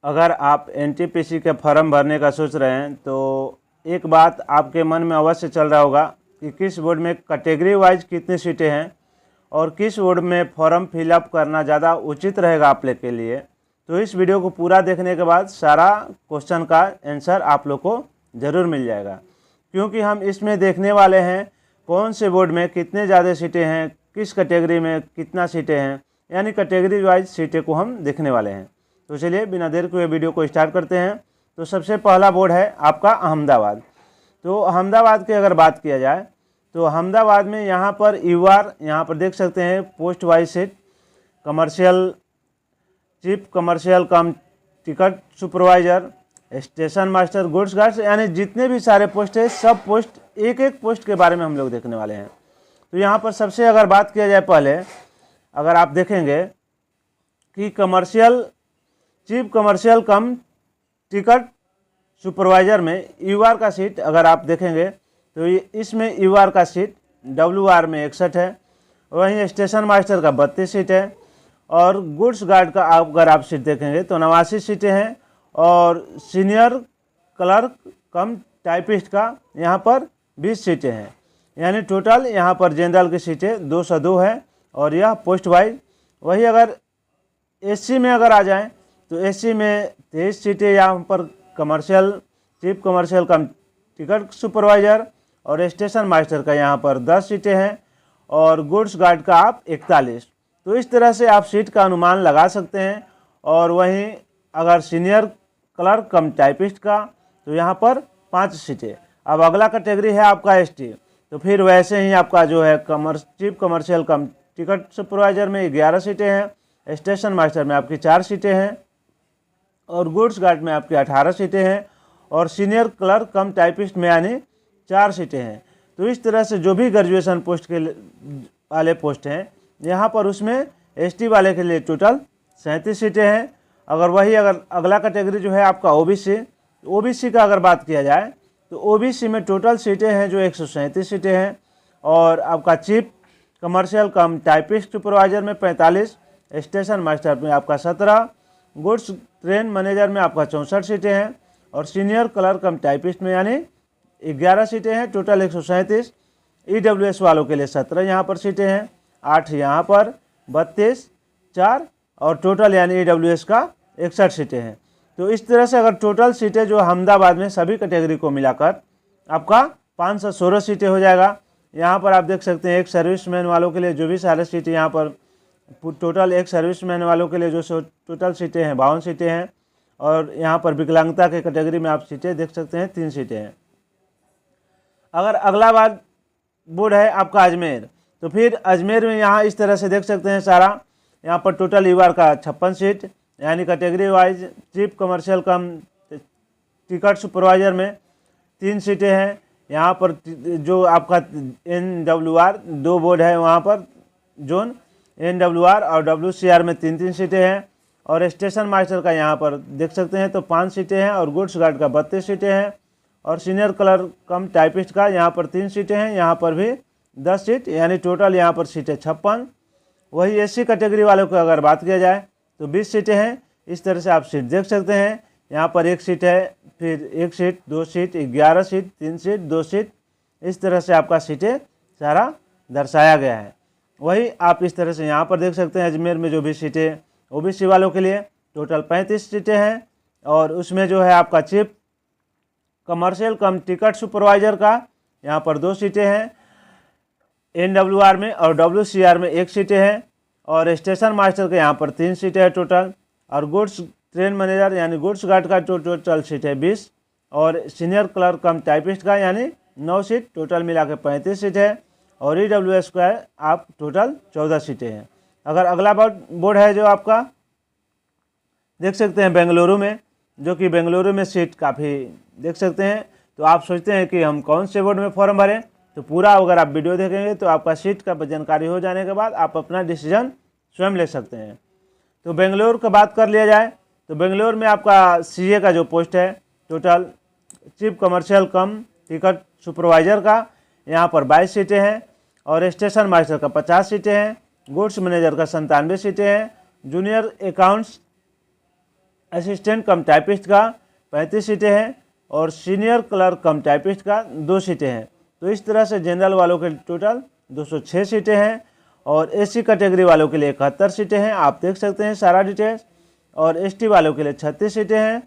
अगर आप एनटीपीसी के फॉर्म भरने का सोच रहे हैं तो एक बात आपके मन में अवश्य चल रहा होगा कि किस बोर्ड में कैटेगरी वाइज कितनी सीटें हैं और किस बोर्ड में फॉर्म फिलअप करना ज़्यादा उचित रहेगा आप लोग के लिए। तो इस वीडियो को पूरा देखने के बाद सारा क्वेश्चन का आंसर आप लोग को ज़रूर मिल जाएगा, क्योंकि हम इसमें देखने वाले हैं कौन से बोर्ड में कितने ज़्यादा सीटें हैं, किस कैटेगरी में कितना सीटें हैं, यानी कैटेगरी वाइज सीटें को हम देखने वाले हैं। तो चलिए बिना देर के वीडियो को स्टार्ट करते हैं। तो सबसे पहला बोर्ड है आपका अहमदाबाद। तो अहमदाबाद की अगर बात किया जाए तो अहमदाबाद में यहाँ पर यूआर यहाँ पर देख सकते हैं post wise seat, commercial chief commercial कम ticket supervisor, station master, goods guards, यानी जितने भी सारे पोस्ट है सब पोस्ट एक एक पोस्ट के बारे में हम लोग देखने वाले हैं। तो यहाँ पर सबसे अगर बात किया जाए पहले अगर आप देखेंगे कि चीफ कमर्शियल कम टिकट सुपरवाइजर में यूआर का सीट अगर आप देखेंगे तो इसमें यूआर का सीट डब्ल्यूआर में 61 है, वहीं स्टेशन मास्टर का 32 सीट है और गुड्स गार्ड का अगर आप सीट देखेंगे तो 89 सीटें हैं और सीनियर क्लर्क कम टाइपिस्ट का यहाँ पर 20 सीटें हैं, यानी टोटल यहाँ पर जनरल की सीटें 202 है और यह पोस्ट वाइज। वही अगर एससी में अगर आ जाएं तो एससी में 23 सीटें यहाँ पर चीफ कमर्शियल कम टिकट सुपरवाइजर और स्टेशन मास्टर का यहाँ पर 10 सीटें हैं और गुड्स गार्ड का आप 41। तो इस तरह से आप सीट का अनुमान लगा सकते हैं। और वहीं अगर सीनियर क्लर्क कम टाइपिस्ट का तो यहाँ पर 5 सीटें। अब अगला कैटेगरी है आपका एसटी, तो फिर वैसे ही आपका जो है चीफ कमर्शियल कम टिकट सुपरवाइजर में 11 सीटें हैं, स्टेशन मास्टर में आपकी 4 सीटें हैं और गुड्स गार्ड में आपकी 18 सीटें हैं और सीनियर क्लर्क कम टाइपिस्ट में यानी 4 सीटें हैं। तो इस तरह से जो भी ग्रेजुएशन पोस्ट के वाले पोस्ट हैं यहाँ पर उसमें एसटी वाले के लिए टोटल 37 सीटें हैं। अगर अगला कैटेगरी जो है आपका ओबीसी का अगर बात किया जाए तो ओबीसी में टोटल सीटें हैं जो 137 सीटें हैं और आपका चीफ कमर्शियल कम टाइपिस्ट सुपरवाइजर में 45, स्टेशन मास्टर में आपका 17, गुड्स ट्रेन मैनेजर में आपका 64 सीटें हैं और सीनियर क्लर्क कम टाइपिस्ट में यानी 11 सीटें हैं, टोटल 137। ईडब्ल्यूएस वालों के लिए 17 यहाँ पर सीटें हैं, 8 यहाँ पर, 32, 4 और टोटल यानी ईडब्ल्यूएस का 61 सीटें हैं। तो इस तरह से अगर टोटल सीटें जो अहमदाबाद में सभी कैटेगरी को मिलाकर आपका 516 सीटें हो जाएगा। यहाँ पर आप देख सकते हैं एक सर्विसमैन वालों के लिए जो भी सारे सीटें यहाँ पर टोटल एक सर्विसमैन वालों के लिए जो टोटल सीटें हैं 52 सीटें हैं और यहाँ पर विकलांगता के कैटेगरी में आप सीटें देख सकते हैं 3 सीटें हैं। अगर अगला बात बोर्ड है आपका अजमेर, तो फिर अजमेर में यहाँ इस तरह से देख सकते हैं सारा यहाँ पर टोटल यूआर का 56 सीट, यानी कैटेगरी वाइज चीफ कमर्शियल कम टिकट सुपरवाइजर में 3 सीटें हैं। यहाँ पर जो आपका एनडब्ल्यूआर 2 बोर्ड है वहाँ पर जोन एनडब्ल्यूआर और डब्ल्यूसीआर में 3 सीटें हैं और स्टेशन मास्टर का यहाँ पर देख सकते हैं तो 5 सीटें हैं और गुड्स गार्ड का 32 सीटें हैं और सीनियर क्लर्क कम टाइपिस्ट का यहाँ पर 3 सीटें हैं, यहाँ पर भी 10 सीट, यानी टोटल यहाँ पर सीटें 56। वही एससी कैटेगरी वालों को अगर बात किया जाए तो 20 सीटें हैं। इस तरह से आप सीट देख सकते हैं, यहाँ पर 1 सीट है, फिर 1 seat, 2 seat, 11 seat, 3 seat, 2 seat, इस तरह से आपका सीटें सारा दर्शाया गया है। वही आप इस तरह से यहाँ पर देख सकते हैं अजमेर में जो भी सीटें ओबीसी वालों के लिए टोटल 35 सीटें हैं और उसमें जो है आपका चीफ कमर्शियल कम टिकट सुपरवाइजर का यहाँ पर 2 सीटें हैं, एनडब्ल्यूआर में और डब्ल्यूसीआर में 1 सीटें हैं और स्टेशन मास्टर के यहाँ पर 3 सीटें हैं टोटल और गुड्स ट्रेन मैनेजर यानी गुड्स गार्ड का टोटल सीट है 20 और सीनियर क्लर्क कम टाइपिस्ट का यानी 9 सीट, टोटल मिला के 35 सीट है और ईडब्ल्यूएस का आप टोटल 14 सीटें हैं। अगर अगला बोर्ड है जो आपका देख सकते हैं बेंगलुरु में, जो कि बेंगलुरु में सीट काफ़ी देख सकते हैं। तो आप सोचते हैं कि हम कौन से बोर्ड में फॉर्म भरें, तो पूरा अगर आप वीडियो देखेंगे तो आपका सीट का जानकारी हो जाने के बाद आप अपना डिसीजन स्वयं ले सकते हैं। तो बेंगलुरु का बात कर लिया जाए तो बेंगलुरु में आपका सीए का जो पोस्ट है टोटल चीफ कमर्शियल कम टिकट सुपरवाइजर का यहाँ पर 22 सीटें हैं और स्टेशन मास्टर का 50 सीटें हैं, गुड्स मैनेजर का 97 सीटें हैं, जूनियर अकाउंट्स असिस्टेंट कम टाइपिस्ट का 35 सीटें हैं और सीनियर क्लर्क कम टाइपिस्ट का 2 सीटें हैं। तो इस तरह से जनरल वालों के टोटल 206 सीटें हैं और एससी कैटेगरी वालों के लिए 71 सीटें हैं। आप देख सकते हैं सारा डिटेल्स। और एसटी वालों के लिए 36 सीटें हैं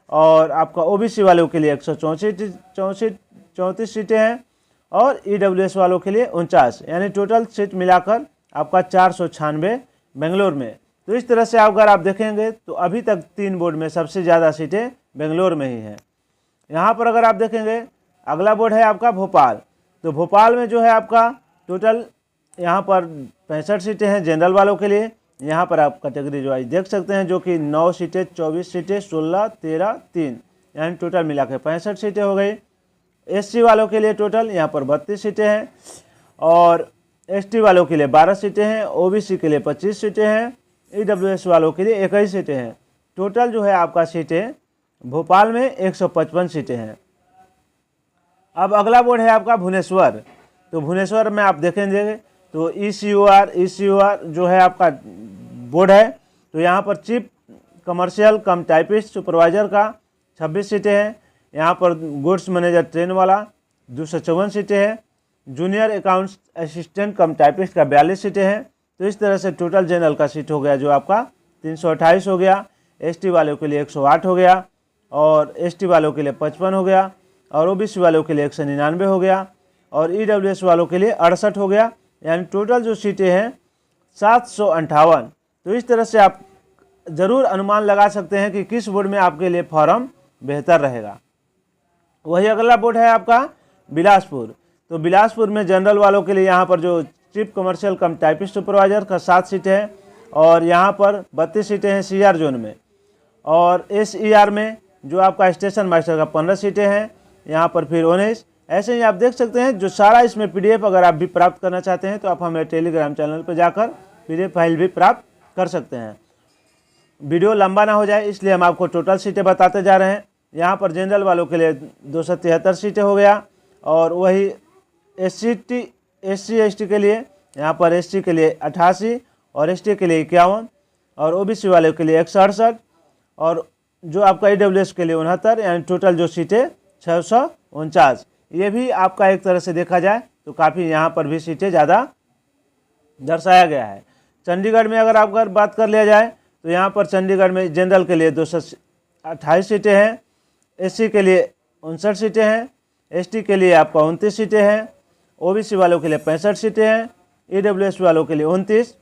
और आपका ओबीसी वालों के लिए 134 सीटें हैं और ईडब्ल्यूएस वालों के लिए 49, यानी टोटल सीट मिलाकर आपका 496 बेंगलोर में। तो इस तरह से अगर आप देखेंगे तो अभी तक 3 बोर्ड में सबसे ज़्यादा सीटें बेंगलोर में ही हैं। यहाँ पर अगर आप देखेंगे अगला बोर्ड है आपका भोपाल। तो भोपाल में जो है आपका टोटल यहाँ पर 65 सीटें हैं जनरल वालों के लिए। यहाँ पर आप कैटेगरी वाइज देख सकते हैं, जो कि 9 सीटें, 24 सीटें, 16, 13, 3, यानी टोटल मिला के 65 सीटें हो गई। एससी वालों के लिए टोटल यहाँ पर 32 सीटें हैं और एसटी वालों के लिए 12 सीटें हैं, ओबीसी के लिए 25 सीटें हैं, ईडब्ल्यूएस वालों के लिए 21 सीटें हैं। टोटल जो है आपका सीटें भोपाल में 155 सीटें हैं। अब अगला बोर्ड है आपका भुवनेश्वर। तो भुवनेश्वर में आप देखेंगे तो ईसीओआर जो है आपका बोर्ड है। तो यहाँ पर चीफ कमर्शियल कम टाइपिस्ट सुपरवाइजर का 26 सीटें हैं। यहाँ पर गुड्स मैनेजर ट्रेन वाला 254 सीटें हैं। जूनियर अकाउंट्स असिस्टेंट कम टाइपिस्ट का 42 सीटें हैं। तो इस तरह से टोटल जनरल का सीट हो गया जो आपका 328 हो गया, एसटी वालों के लिए 108 हो गया और एसटी वालों के लिए 55 हो गया और ओबीसी वालों के लिए 199 हो गया और ईडब्ल्यूएस वालों के लिए 68 हो गया, यानी टोटल जो सीटें हैं 758। तो इस तरह से आप ज़रूर अनुमान लगा सकते हैं कि किस बोर्ड में आपके लिए फॉर्म बेहतर रहेगा। वही अगला बोर्ड है आपका बिलासपुर। तो बिलासपुर में जनरल वालों के लिए यहाँ पर जो चीफ कमर्शियल कम टाइपिस्ट सुपरवाइजर का 7 सीटें हैं और यहाँ पर 32 सीटें हैं सीआर जोन में और एसईआर में जो आपका स्टेशन मास्टर का 15 सीटें हैं, यहाँ पर फिर 19। ऐसे ही आप देख सकते हैं जो सारा इसमें पीडीएफ अगर आप भी प्राप्त करना चाहते हैं तो आप हमें टेलीग्राम चैनल पर जाकर पीडीएफ फाइल भी प्राप्त कर सकते हैं। वीडियो लंबा ना हो जाए इसलिए हम आपको टोटल सीटें बताते जा रहे हैं। यहाँ पर जनरल वालों के लिए 273 सीटें हो गया और वही एससी एसटी के लिए यहाँ पर एससी के लिए 88 और एसटी के लिए 51 और ओबीसी वालों के लिए 168 और जो आपका ईडब्ल्यूएस के लिए 69, यानी टोटल जो सीटें 649। ये भी आपका एक तरह से देखा जाए तो काफ़ी यहाँ पर भी सीटें ज़्यादा दर्शाया गया है। चंडीगढ़ में अगर आप बात कर लिया जाए तो यहाँ पर चंडीगढ़ में जनरल के लिए 228 सीटें हैं, एससी के लिए 59 सीटें हैं, एसटी के लिए आपका 29 सीटें हैं, ओबीसी वालों के लिए 65 सीटें हैं, ईडब्ल्यूएस वालों के लिए 29,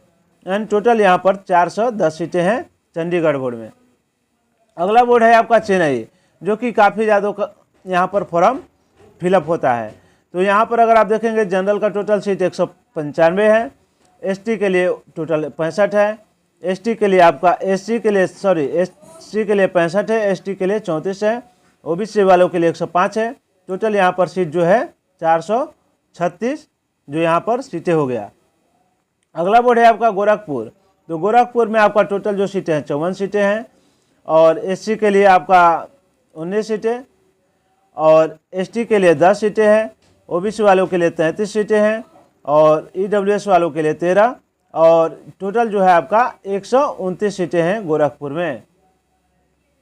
एंड टोटल यहाँ पर 410 सीटें हैं चंडीगढ़ बोर्ड में। अगला बोर्ड है आपका चेन्नई, जो कि काफ़ी ज़्यादा यहाँ पर फॉर्म फिलअप होता है। तो यहाँ पर अगर आप देखेंगे जनरल का टोटल सीट 195 है, एसटी के लिए टोटल 65 है, एससी के लिए 65 है, एसटी के लिए 34 है, ओबीसी वालों के लिए 105 है। टोटल यहाँ पर सीट जो है 436 जो यहाँ पर सीटें हो गया। अगला बोर्ड है आपका गोरखपुर। तो गोरखपुर में आपका टोटल जो सीटें हैं 54 सीटें हैं और एससी के लिए आपका 19 सीटें और एसटी के लिए 10 सीटें हैं, ओबीसी वालों के लिए 33 सीटें हैं और ईडब्ल्यूएस वालों के लिए 13 और टोटल जो है आपका 129 सीटें हैं गोरखपुर में।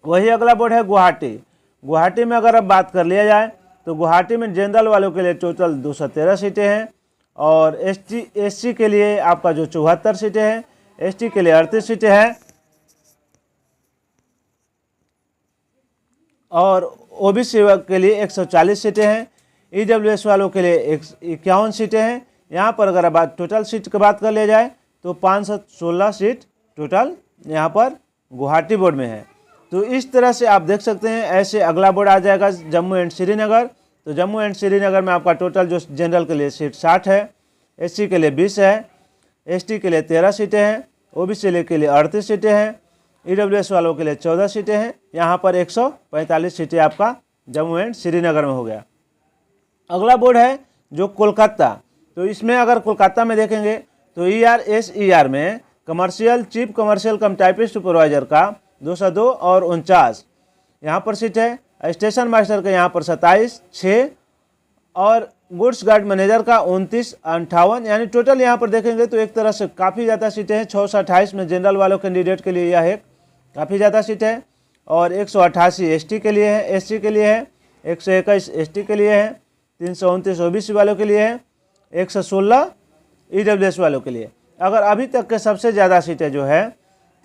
वही अगला बोर्ड है गुवाहाटी। गुवाहाटी में अगर अब बात कर लिया जाए तो गुवाहाटी में जनरल वालों के लिए टोटल 213 सीटें हैं और एससी के लिए आपका जो 74 सीटें हैं, एसटी के लिए 38 सीटें हैं और ओबीसी के लिए 140 सीटें हैं, ईडब्ल्यूएस वालों के लिए 51 सीटें हैं। यहाँ पर अगर बात टोटल सीट की बात कर लिया जाए तो 516 सीट टोटल यहाँ पर गुवाहाटी बोर्ड में है। तो इस तरह से आप देख सकते हैं। ऐसे अगला बोर्ड आ जाएगा जम्मू एंड श्रीनगर। तो जम्मू एंड श्रीनगर में आपका टोटल जो जनरल के लिए सीट 60 है, एससी के लिए 20 है, एसटी के लिए 13 सीटें हैं, ओबीसी के लिए 38 सीटें हैं, ईडब्ल्यूएस वालों के लिए 14 सीटें हैं। यहाँ पर 145 सीटें आपका जम्मू एंड श्रीनगर में हो गया। अगला बोर्ड है जो कोलकाता। तो इसमें अगर कोलकाता में देखेंगे तो ईआर में चीफ कमर्शियल कम टाइपिस्ट सुपरवाइजर का 202 और 49 यहाँ पर सीट है। स्टेशन मास्टर का यहाँ पर 27, 6 और गुड्स गार्ड मैनेजर का 29, 58, यानी टोटल यहाँ पर देखेंगे तो एक तरह से काफ़ी ज़्यादा सीटें हैं। 628 में जनरल वालों कैंडिडेट के लिए यह एक काफ़ी ज़्यादा सीट है। और 188 एसटी के लिए है, एससी के लिए है, 121 एसटी के लिए है, 329 ओबीसी वालों के लिए है, 116 ईडब्ल्यूएस वालों के लिए। अगर अभी तक के सबसे ज़्यादा सीटें जो है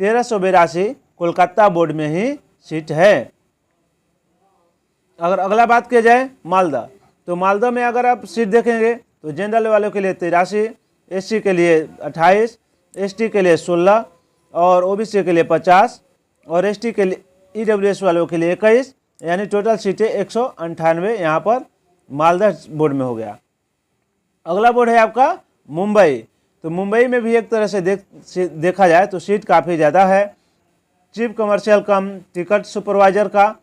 1382 कोलकाता बोर्ड में ही सीट है। अगर अगला बात किया जाए मालदा, तो मालदा में अगर आप सीट देखेंगे तो जनरल वालों के लिए 83, एससी के लिए 28, एसटी के लिए 16 और ओबीसी के लिए 50 और एसटी के लिए ईडब्ल्यूएस वालों के लिए 21, यानी टोटल सीटें 198 यहाँ पर मालदा बोर्ड में हो गया। अगला बोर्ड है आपका मुंबई। तो मुंबई में भी एक तरह से देखा जाए तो सीट काफ़ी ज़्यादा है। चीफ कमर्शियल कम टिकट सुपरवाइजर का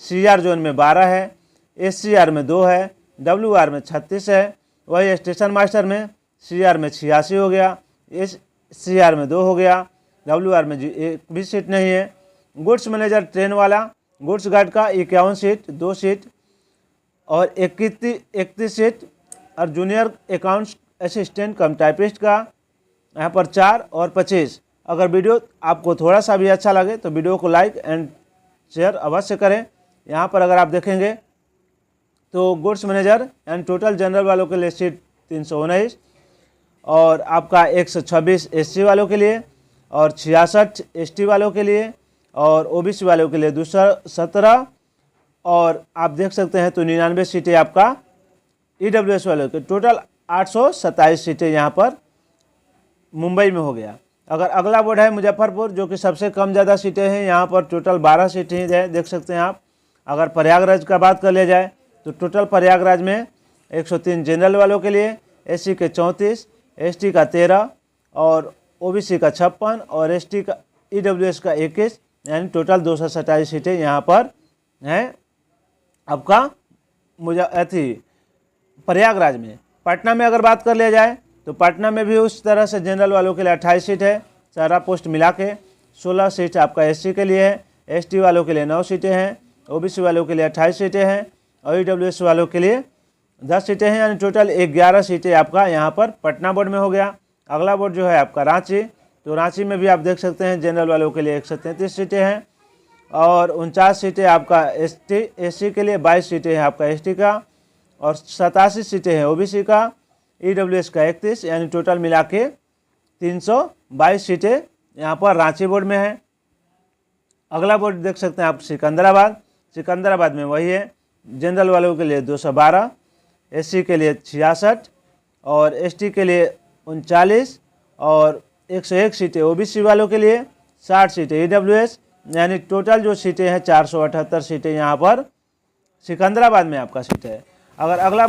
सीआर जोन में 12 है, एससीआर में 2 है, डब्ल्यूआर में 36 है, वही स्टेशन मास्टर में सीआर में 86 हो गया, एससीआर में 2 हो गया, डब्ल्यूआर में एक भी सीट नहीं है। गुड्स मैनेजर ट्रेन वाला गुड्स गार्ड का 51 सीट, 2 सीट और 31 सीट और जूनियर अकाउंट्स असिस्टेंट कम टाइपिस्ट का यहाँ पर 4 और 25। अगर वीडियो आपको थोड़ा सा भी अच्छा लगे तो वीडियो को लाइक एंड शेयर अवश्य करें। यहाँ पर अगर आप देखेंगे तो goods manager and total general वालों के लिए सीट 319 और आपका 126 एससी वालों के लिए और 66 एसटी वालों के लिए और ओबीसी वालों के लिए 217 और आप देख सकते हैं तो 99 सीटें आपका ईडब्ल्यूएस वालों के। टोटल 827 सीटें यहाँ पर मुंबई में हो गया। अगर अगला बोर्ड है मुजफ्फरपुर, जो कि सबसे कम ज़्यादा सीटें हैं, यहाँ पर टोटल 12 सीटें ही हैं, देख सकते हैं आप। अगर प्रयागराज का बात कर लिया जाए तो टोटल प्रयागराज में 103 जनरल वालों के लिए, एससी के 34, एसटी का 13 और ओबीसी का 56 और एसटी का ईडब्ल्यूएस का 21, यानी टोटल 227 सीटें यहाँ पर हैं आपका प्रयागराज में। पटना में अगर बात कर लिया जाए तो पटना में भी उस तरह से जनरल वालों के लिए 28 सीट है, सारा पोस्ट मिला के 16 सीट आपका एससी के लिए है, एसटी वालों के लिए 9 सीटें हैं, ओबीसी वालों के लिए 28 सीटें हैं और ईडब्ल्यूएस वालों के लिए 10 सीटें हैं, यानी टोटल 11 सीटें आपका यहाँ पर पटना बोर्ड में हो गया। अगला बोर्ड जो है आपका रांची, तो रांची में भी आप देख सकते हैं जनरल वालों के लिए 133 सीटें हैं और 49 सीटें आपका एससी के लिए, 22 सीटें हैं आपका एसटी का और 87 सीटें हैं ओबीसी का, ईडब्ल्यूएस का 31, यानी टोटल मिला के 322 सीटें यहाँ पर रांची बोर्ड में है। अगला बोर्ड देख सकते हैं आप सिकंदराबाद। सिकंदराबाद में वही है, जनरल वालों के लिए 212, एससी के लिए 66 और एसटी के लिए 39 और 101 सीटें ओबीसी वालों के लिए, 60 सीटें ईडब्ल्यूएस, यानी टोटल जो सीटें हैं 478 सीटें यहाँ पर सिकंदराबाद में आपका सीट है। अगर अगला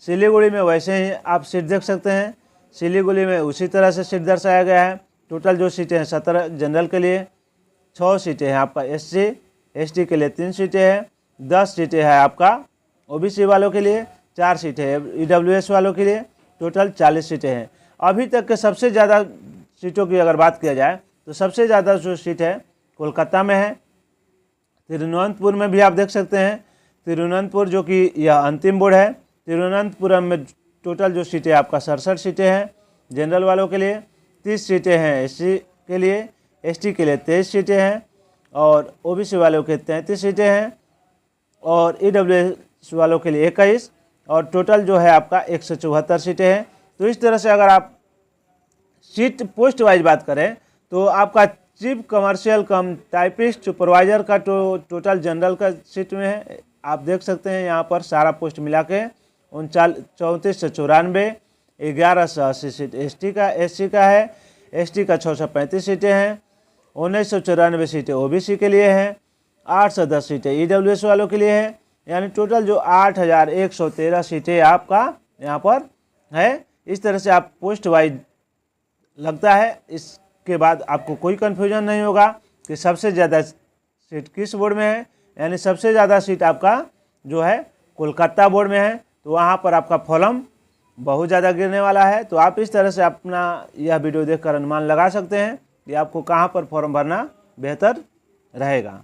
सिलीगुड़ी में वैसे ही आप सीट देख सकते हैं। सिलीगुड़ी में उसी तरह से सीट दर्शाया गया है। टोटल जो सीटें हैं 17 जनरल के लिए, 6 सीटें हैं आपका एससी, एसटी के लिए 3 सीटें हैं, 10 सीटें हैं आपका ओबीसी वालों के लिए, 4 सीटें हैं ईडब्ल्यूएस वालों के लिए, टोटल 40 सीटें हैं। अभी तक के सबसे ज़्यादा सीटों की अगर बात किया जाए तो सबसे ज़्यादा जो सीट है कोलकाता में है। तिरुवनंतपुरम में भी आप देख सकते हैं, तिरुवनंतपुर जो कि यह अंतिम बोर्ड है। तिरुवनंतपुरम में टोटल जो सीटें आपका 67 सीटें हैं जनरल वालों के लिए, 30 सीटें हैं एससी के लिए, एसटी के लिए 23 सीटें हैं और ओबीसी वालों के 33 सीटें हैं और ईडब्ल्यूएस वालों के लिए 21 और टोटल जो है आपका 174 सीटें हैं। तो इस तरह से अगर आप सीट पोस्ट वाइज बात करें तो आपका चीफ कमर्शियल कम टाइपिस्ट सुपरवाइजर का टोटल जनरल का सीट में है, आप देख सकते हैं यहाँ पर सारा पोस्ट मिला के 34 से 94, 1180 सीट एससी का है, एसटी का 635 सीटें हैं, 1994 सीटें ओबीसी के लिए हैं, 810 सीटें ईडब्ल्यूएस वालों के लिए हैं, यानी टोटल जो 8113 सीटें आपका यहाँ पर है। इस तरह से आप पोस्ट वाइज लगता है, इसके बाद आपको कोई कन्फ्यूजन नहीं होगा कि सबसे ज़्यादा सीट किस बोर्ड में है। यानी सबसे ज़्यादा सीट आपका जो है कोलकाता बोर्ड में है, तो वहाँ पर आपका फॉर्म बहुत ज़्यादा गिरने वाला है। तो आप इस तरह से अपना यह वीडियो देखकर अनुमान लगा सकते हैं कि आपको कहाँ पर फॉर्म भरना बेहतर रहेगा।